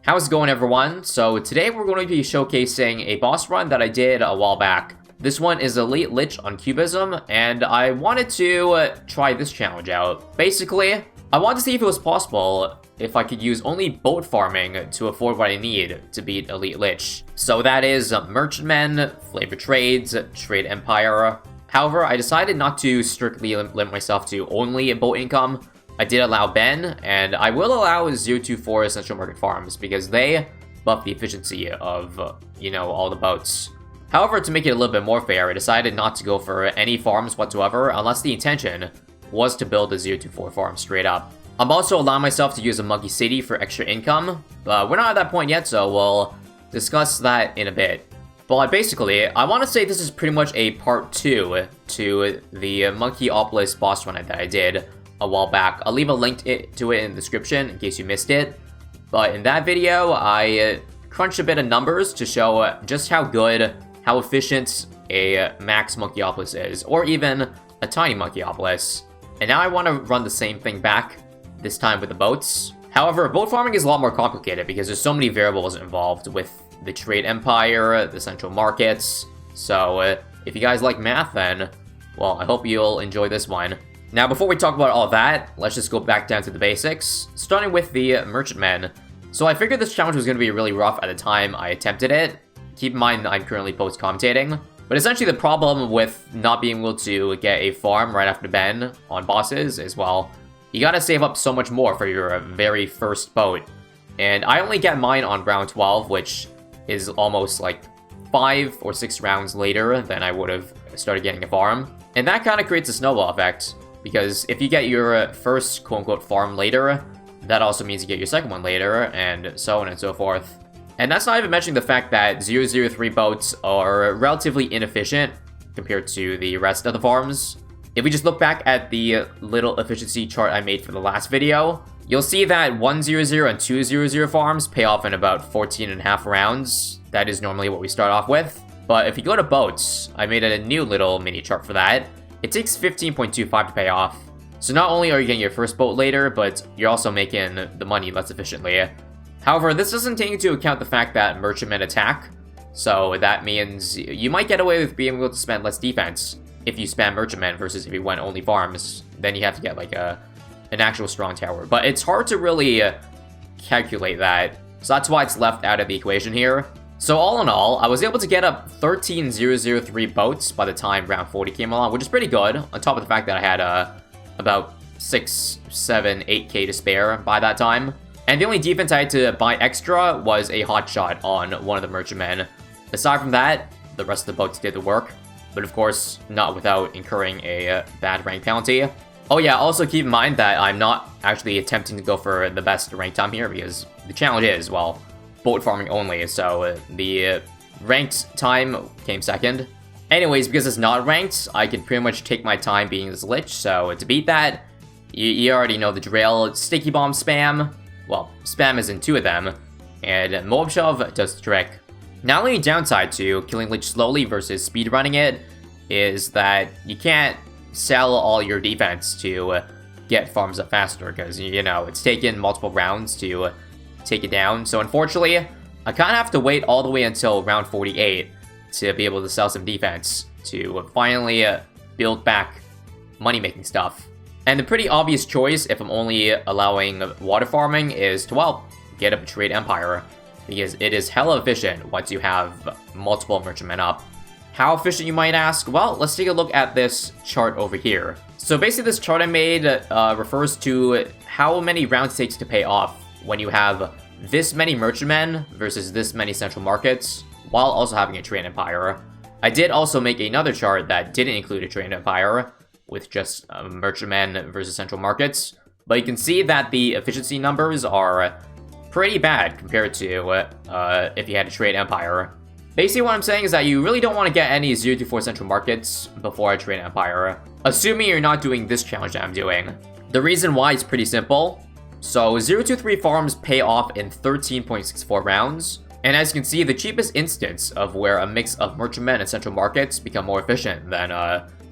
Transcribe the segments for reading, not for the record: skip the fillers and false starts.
How's it going, everyone? So today we're going to be showcasing a boss run that I did a while back. This one is Elite Lych on Cubism, and I wanted to try this challenge out. Basically, I wanted to see if it was possible if I could use only boat farming to afford what I need to beat Elite Lych. So that is Merchantmen, Flavor Trades, Trade Empire. However, I decided not to strictly limit myself to only boat income. I did allow Ben, and I will allow 024 Essential Market Farms because they buff the efficiency of, all the boats. However, to make it a little bit more fair, I decided not to go for any farms whatsoever unless the intention was to build a 024 farm straight up. I'm also allowing myself to use a Monkey City for extra income, but we're not at that point yet, so we'll discuss that in a bit. But basically, I want to say this is pretty much a part 2 to the monkeyopolis boss run that I did a while back. I'll leave a link to it in the description in case you missed it. But in that video, I crunched a bit of numbers to show just how good, how efficient a max monkeyopolis is, or even a tiny monkeyopolis. And now I want to run the same thing back, this time with the boats. However, boat farming is a lot more complicated because there's so many variables involved with the trade empire, the central markets. So if you guys like math, then, well, I hope you'll enjoy this one. Now, before we talk about all that, let's just go back down to the basics, starting with the Merchantmen. So I figured this challenge was going to be really rough at the time I attempted it. Keep in mind I'm currently post-commentating. But essentially the problem with not being able to get a farm right after Ben on bosses is, well, you gotta save up so much more for your very first boat. And I only get mine on round 12, which is almost like 5 or 6 rounds later than I would have started getting a farm. And that kind of creates a snowball effect, because if you get your first quote-unquote farm later, that also means you get your second one later, and so on and so forth. And that's not even mentioning the fact that 003 boats are relatively inefficient compared to the rest of the farms. If we just look back at the little efficiency chart I made for the last video, you'll see that 100 and 200 farms pay off in about 14.5 rounds. That is normally what we start off with. But if you go to boats, I made a new little mini chart for that. It takes 15.25 to pay off. So not only are you getting your first boat later, but you're also making the money less efficiently. However, this doesn't take into account the fact that merchantmen attack. So that means you might get away with being able to spend less defense if you spam merchantmen versus if you went only farms. Then you have to get like an actual strong tower. But it's hard to really calculate that. So that's why it's left out of the equation here. So all in all, I was able to get up 13,003 boats by the time round 40 came along, which is pretty good, on top of the fact that I had about 6, 7, 8k to spare by that time. And the only defense I had to buy extra was a hot shot on one of the merchantmen. Aside from that, the rest of the boats did the work, but of course, not without incurring a bad rank penalty. Oh yeah, also keep in mind that I'm not actually attempting to go for the best rank time here, because the challenge is, well, boat farming only, so the ranked time came second. Anyways, because it's not ranked, I can pretty much take my time being this Lich, so to beat that, you already know the drill. Sticky bomb spam, well, spam is in 2 of them, and mob shove does the trick. Now, the only downside to killing Lich slowly versus speedrunning it is that you can't sell all your defense to get farms up faster, because, it's taken multiple rounds to take it down. So unfortunately, I kind of have to wait all the way until round 48 to be able to sell some defense to finally build back money-making stuff. And the pretty obvious choice, if I'm only allowing water farming, is to, well, get up a trade empire, because it is hella efficient once you have multiple merchantmen up. How efficient, you might ask? Well, let's take a look at this chart over here. So basically this chart I made refers to how many rounds it takes to pay off when you have this many merchantmen versus this many central markets, while also having a trade empire. I did also make another chart that didn't include a trade empire, with just merchantmen versus central markets, but you can see that the efficiency numbers are pretty bad compared to if you had a trade empire. Basically what I'm saying is that you really don't want to get any 0-4 central markets before a trade empire, assuming you're not doing this challenge that I'm doing. The reason why is pretty simple. So 0-3 farms pay off in 13.64 rounds, and as you can see, the cheapest instance of where a mix of merchantmen and central markets become more efficient than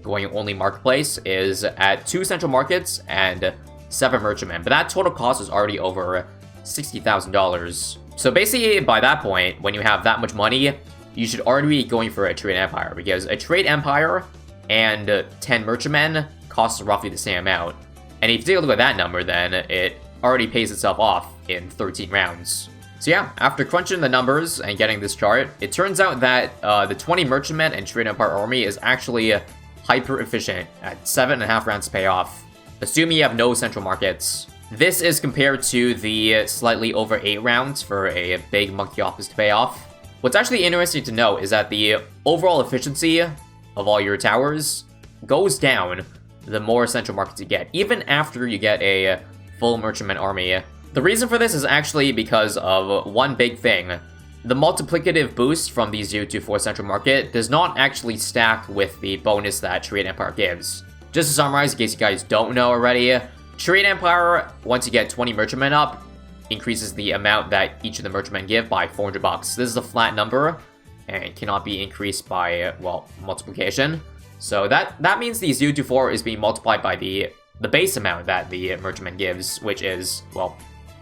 going only marketplace is at 2 central markets and 7 merchantmen, but that total cost is already over $60,000. So basically, by that point, when you have that much money, you should already be going for a trade empire, because a trade empire and 10 merchantmen costs roughly the same amount. And if you take a look at that number, then it already pays itself off in 13 rounds. So yeah, after crunching the numbers and getting this chart, it turns out that the 20 merchantmen and trade empire army is actually hyper efficient at 7.5 rounds to pay off, assuming you have no central markets. This is compared to the slightly over 8 rounds for a big monkeyopolis to pay off. What's actually interesting to note is that the overall efficiency of all your towers goes down the more central markets you get, even after you get a full merchantman army. The reason for this is actually because of one big thing. The multiplicative boost from the 024 central market does not actually stack with the bonus that Trade Empire gives. Just to summarize, in case you guys don't know already, Trade Empire, once you get 20 merchantmen up, increases the amount that each of the merchantmen give by 400 bucks. This is a flat number, and it cannot be increased by, well, multiplication. So that means the 024 is being multiplied by the base amount that the merchantman gives, which is, well,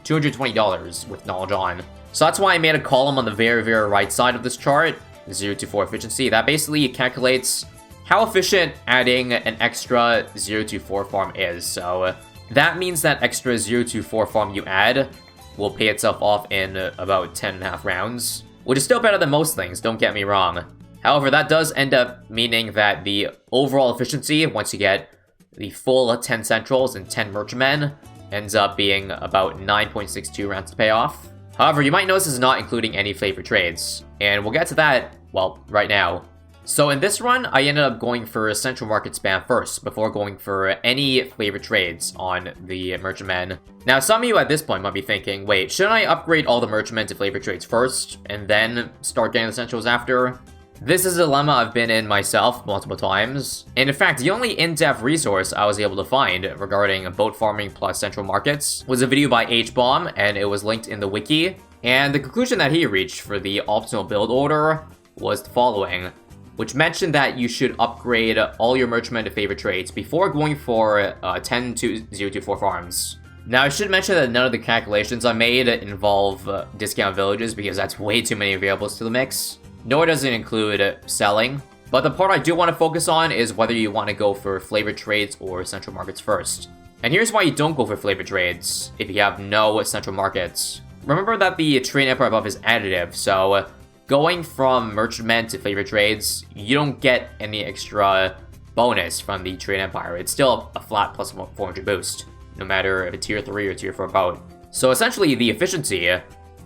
$220 with knowledge on. So that's why I made a column on the very, very right side of this chart, 024 efficiency. That basically calculates how efficient adding an extra 024 farm is. So that means that extra 024 farm you add will pay itself off in about 10.5 rounds, which is still better than most things, don't get me wrong. However, that does end up meaning that the overall efficiency, once you get the full 10 centrals and 10 merchantmen, ends up being about 9.62 rounds to pay off. However, you might notice this is not including any flavor trades, and we'll get to that, well, right now. So in this run, I ended up going for a central market spam first, before going for any flavor trades on the merchantmen. Now, some of you at this point might be thinking, wait, shouldn't I upgrade all the merchantmen to flavor trades first, and then start getting the centrals after? This is a dilemma I've been in myself multiple times, and in fact, the only in-depth resource I was able to find regarding boat farming plus central markets was a video by H-Bomb, and it was linked in the wiki, and the conclusion that he reached for the optimal build order was the following, which mentioned that you should upgrade all your merchantmen to favorite trades before going for 10 to 024 farms. Now, I should mention that none of the calculations I made involve discount villages, because that's way too many variables to the mix. Nor does it include selling. But the part I do want to focus on is whether you want to go for flavor trades or central markets first. And here's why you don't go for flavor trades if you have no central markets. Remember that the trade empire above is additive, so going from merchantmen to flavor trades, you don't get any extra bonus from the trade empire. It's still a flat plus 400 boost, no matter if it's tier 3 or tier 4 boat. So essentially, the efficiency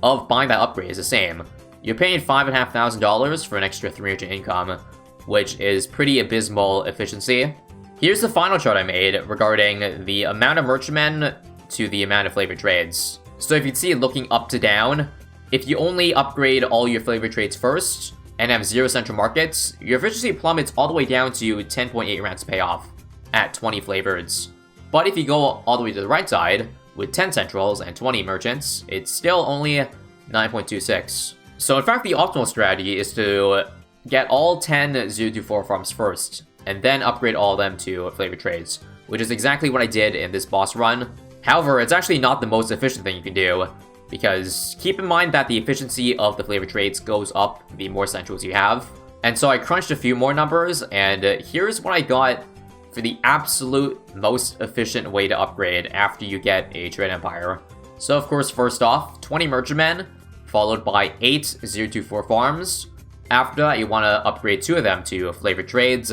of buying that upgrade is the same. You're paying $5,500 for an extra 300 income, which is pretty abysmal efficiency. Here's the final chart I made regarding the amount of merchantmen to the amount of flavor trades. So if you'd see it looking up to down, if you only upgrade all your flavor trades first and have 0 central markets, your efficiency plummets all the way down to 10.8 rounds to pay off at 20 flavors. But if you go all the way to the right side, with 10 centrals and 20 merchants, it's still only 9.26. So in fact, the optimal strategy is to get all 10 024 farms first, and then upgrade all of them to flavor trades, which is exactly what I did in this boss run. However, it's actually not the most efficient thing you can do, because keep in mind that the efficiency of the flavor trades goes up the more centrals you have. And so I crunched a few more numbers, and here's what I got for the absolute most efficient way to upgrade after you get a trade empire. So of course, first off, 20 merchantmen, followed by 8 024 farms. After that, you want to upgrade 2 of them to flavor trades.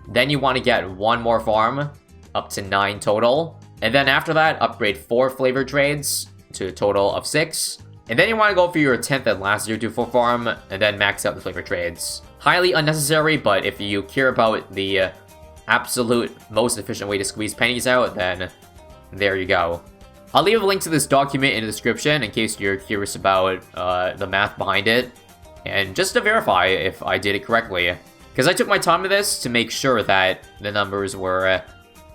Then you want to get 1 more farm, up to 9 total. And then after that, upgrade 4 flavor trades to a total of 6. And then you want to go for your 10th and last 024 farm, and then max out the flavor trades. Highly unnecessary, but if you care about the absolute most efficient way to squeeze pennies out, then there you go. I'll leave a link to this document in the description in case you're curious about the math behind it, and just to verify if I did it correctly. Because I took my time with this to make sure that the numbers were,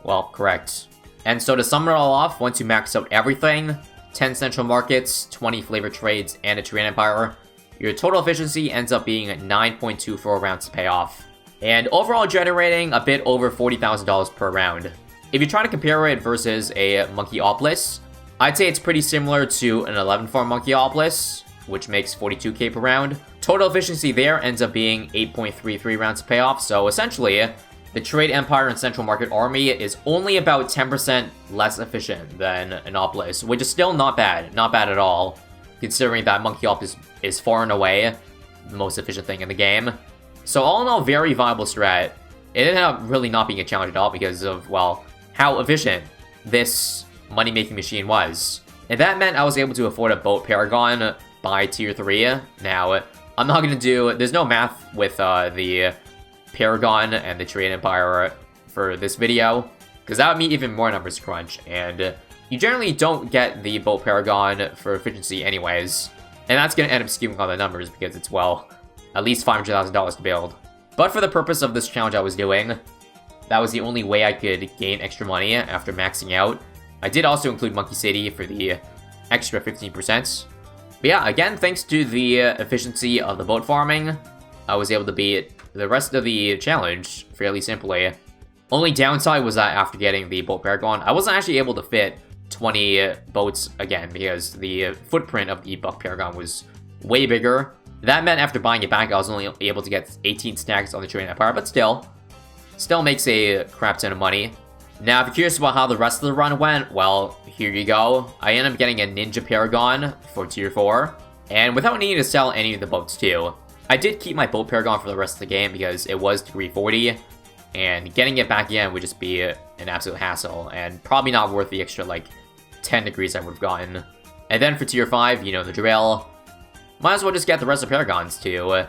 well, correct. And so to sum it all off, once you max out everything, 10 central markets, 20 flavor trades, and a trade empire, your total efficiency ends up being 9.24 rounds to pay off, and overall generating a bit over $40,000 per round. If you try to compare it versus a monkeyopolis, I'd say it's pretty similar to an 11 farm monkeyopolis, which makes 42k per round. Total efficiency there ends up being 8.33 rounds of payoff, so essentially, the Trade Empire and Central Market Army is only about 10% less efficient than Anopolis, which is still not bad. Not bad at all, considering that monkeyopolis is far and away the most efficient thing in the game. So all in all, very viable strat. It ended up really not being a challenge at all because of, well, how efficient this money-making machine was. And that meant I was able to afford a boat Paragon by tier 3. Now, I'm not going to do... There's no math with the Paragon and the Trade Empire for this video, because that would mean even more numbers to crunch, and you generally don't get the boat Paragon for efficiency anyways, and that's going to end up skewing all the numbers because it's, well, at least $500,000 to build. But for the purpose of this challenge I was doing, that was the only way I could gain extra money after maxing out. I did also include Monkey City for the extra 15%. But yeah, again, thanks to the efficiency of the boat farming, I was able to beat the rest of the challenge fairly simply. Only downside was that after getting the boat Paragon, I wasn't actually able to fit 20 boats again because the footprint of the buck Paragon was way bigger. That meant after buying it back, I was only able to get 18 stacks on the Trade Empire, but still makes a crap ton of money. Now, if you're curious about how the rest of the run went, well, here you go. I ended up getting a Ninja Paragon for tier 4, and without needing to sell any of the boats too. I did keep my boat Paragon for the rest of the game because it was degree 40, and getting it back again would just be an absolute hassle, and probably not worth the extra, like, 10 degrees I would have gotten. And then for tier 5, you know the drill. Might as well just get the rest of Paragons to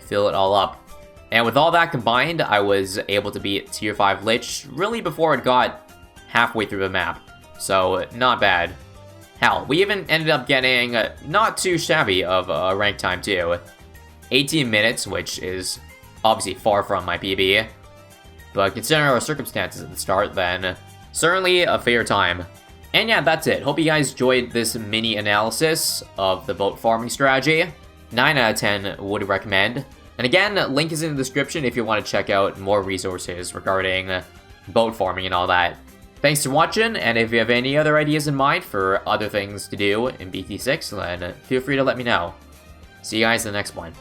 fill it all up. And with all that combined, I was able to beat tier 5 Lich really before it got halfway through the map. So, not bad. Hell, we even ended up getting not too shabby of a rank time too. 18 minutes, which is obviously far from my PB. But considering our circumstances at the start, then certainly a fair time. And yeah, that's it. Hope you guys enjoyed this mini analysis of the boat farming strategy. 9 out of 10 would recommend. And again, link is in the description if you want to check out more resources regarding boat farming and all that. Thanks for watching, and if you have any other ideas in mind for other things to do in BT6, then feel free to let me know. See you guys in the next one.